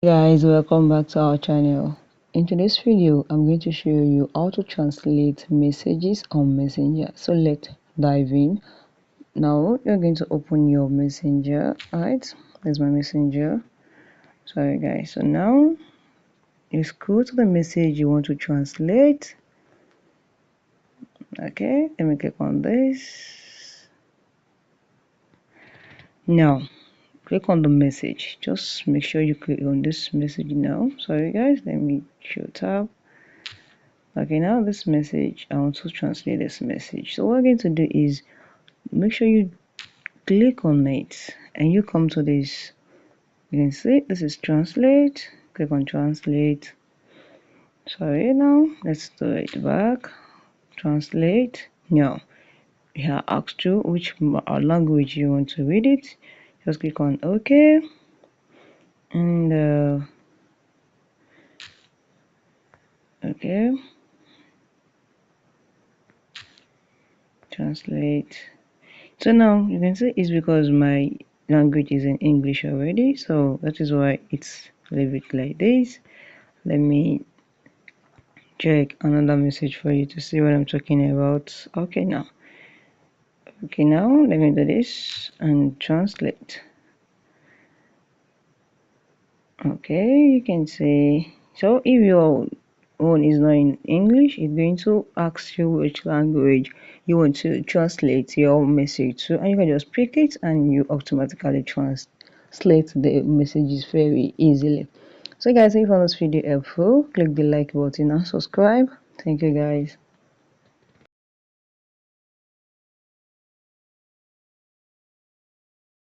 Hey guys, welcome back to our channel. In today's video I'm going to show you how to translate messages on Messenger. So let's dive in. Now you're going to open your Messenger. Alright, there's my Messenger. Sorry guys. So now you scroll to the message you want to translate. Okay, let me click on this. Now click on the message. Just make sure you click on this message now. Sorry guys, let me show tab. Okay, now this message, I want to translate this message. So what we're going to do is make sure you click on it and you come to this. You can see this is translate. Click on translate. Sorry, now let's do it back. Translate. Now you are asked you which language you want to read it. Just click on OK and okay, translate. So now you can see it's because my language is in English already, so that is why it's leave it like this. Let me check another message for you to see what I'm talking about. Okay, now let me do this and translate. Okay, you can say, so if your one is not in English, it's going to ask you which language you want to translate your message to, and you can just pick it and you automatically translate the messages very easily. So guys, if you found this video helpful, click the like button and subscribe. Thank you guys.